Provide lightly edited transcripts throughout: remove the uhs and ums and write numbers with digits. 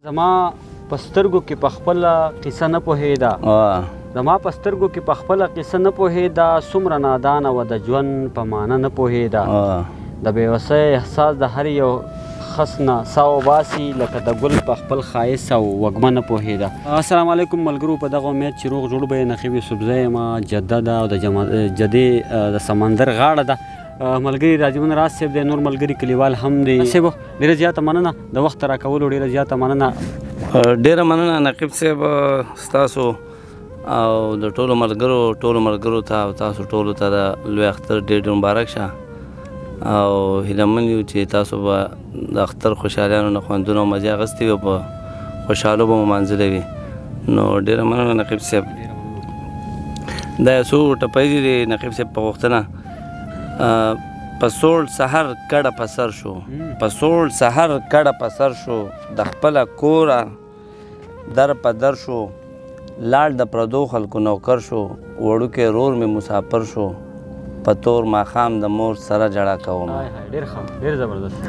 زما په سترګو کې په خپله قصه نه پوهېده زما په سترګو کې په خپله قصه نه پوهېده څومره نادانه وه د ژوند په معنی نه پوهېده د بېوسۍ احساس د هر یو خس نه ساه وباسي لکه د ګل په خپل ښایست او وږمه نه پوهېده. السلام علیکم ملګرو، په دغه امید چې روغ جوړ به یې. نقیب یوسفزی یم، جده ده او د جدې د سمندر غاړه ده. ملګري راجمون راز صاحب دی، نور ملګري کلیوال هم دي. صاحب ډېره زیاته مننه د وخت راکولو، ډېره زیاته مننه. ډېره مننه نقیب صاحب ستاسو او د ټولو ملګرو ته او تاسو ټولو ته د لوی اختر ډېر مبارک شه او هیلهمن یو چې تاسو به د اختر خوشحالیانو نه خوندونه او مزې اخیستې وي، په خوشحالو به مو مانځلې وي. نو ډېره مننه نقیب صاحب. دا یو څو ټپۍ دي نقیب صاحب په غوښتنه. په سوړ سحر کډه په سر شو، په سوړ سحر کډه په سر شو، د خپله کوره در په در شو، لاړ د پردو خلکو نوکر شو، وړوکی رور مې مسافر شو، په تور ماښام د مور سره جړه کوم. ډېر زبردست.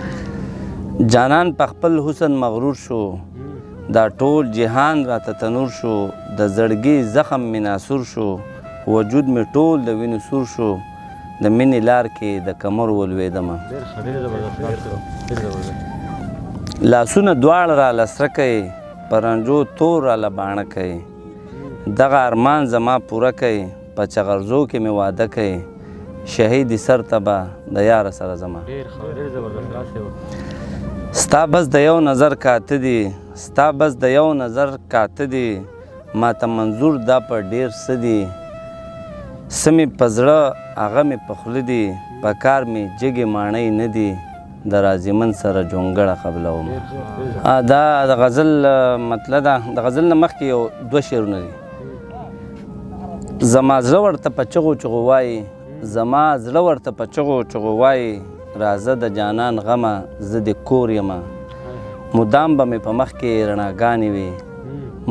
جانان په خپل حسن مغرور شو، دا ټول جهان راته تنور شو، د زړګي زخم مې ناسور شو، وجود مې ټول د وینو سور شو، د مینې لار کې د کمر ولوېدمه. لاسونه دواړه راله سره کوي، په رنجو تور راله باڼه کوي، دغه ارمان زما پوره کوي، په چغرزو کې مې واده کوي، شهیدي سر ته به د یاره سره زما. ستا بس د یو نظر کاته دي، ستا بس د یو نظر کاته دي، ماته منظور دا په ډېر څه دي، څه مې په زړه هغه مې په خوله دي، په کار مې جګې ماڼۍ نه دي، د رازمن سره جونګړه قبلوم. دا د غزل مطلب ده. د غزل نه مخکې یو دوه شعرونه دي. زما زړه ورته په چغو چغو وایي، زما زړه ورته په چغو چغو وایي، راځه د جانان غمه زه د کور یمه، مدام به مې په مخ کې رڼاګانې وي،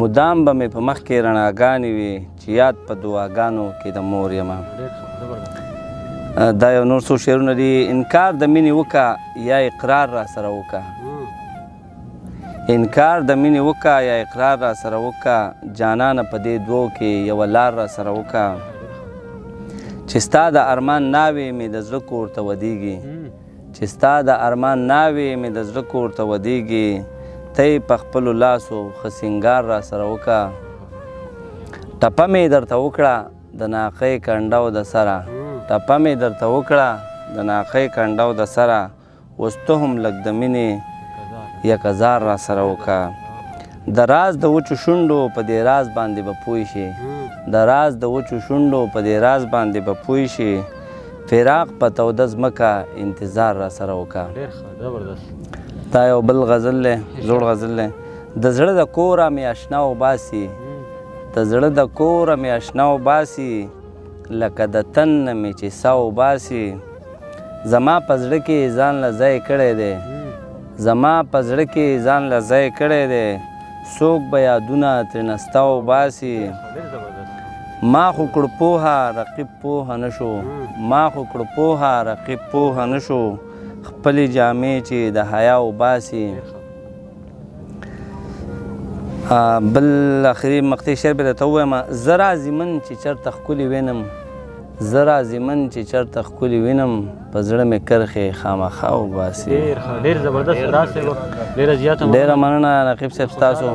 مدام به مې په مخ کې رڼاګانې وي، چې یاد په دعاګانو کې د مور یمه. دا یو نور څو شعرونه دي. انکار د مینې وکه یا اقرار را سره وکه، انکار د مینې وکه یا اقرار را سره وکه، جانانه په دې دوو کې یوه لار را سره وکه، چې ستا د ارمان ناوې مې د زړه کور ته ودیږي، چې ستا د ارمان ناوې مې د زړه کور ته ودیږي، ته یې په خپلو لاسو ښه سینګار را سره وکه، ټپه مې درته وکړه د ناقۍ کنډو د سره، ټپه مې درته وکړه د ناقۍ کنډو د سره، اوس ته هم لږ د مینې یک هزار را سره وکه، د راز د وچو شونډو په دې راز باندې به پوه شي، د راز د وچو شونډو په دې راز باندې به پوه شي، فراق په توده ځمکه انتظار را سره وکه. دا یو بل غزل دی، زوړ غزل دی. د زړه د کوره مې اشنا وباسي، د زړه د کوره مې اشنا وباسي، لکه د تن نه مې چې ساه وباسي، زما په زړه کې ځان له ځای کړی دی، زما په زړه کې ځان له ځای کړی دی، څوک به یادونه ترېنه ستا وباسي، ما خو کړ پوهه رقیب پوهه نه شو، ما خو کړ پوهه رقیب پوهه نه شو، خپلې جامې چې د حیا وباسي. بل آخري مقطع شعر به درته ووایم. زه راضمن چې چېرته ښکلي وینم، زه راضمن چې چېرته ښکلي وینم، په زړه مې کرښې خامخا وباسي. ډېر زبردست راز صاحب، ډېره زیاته ډېره مننه نقیب صاحب ستاسو.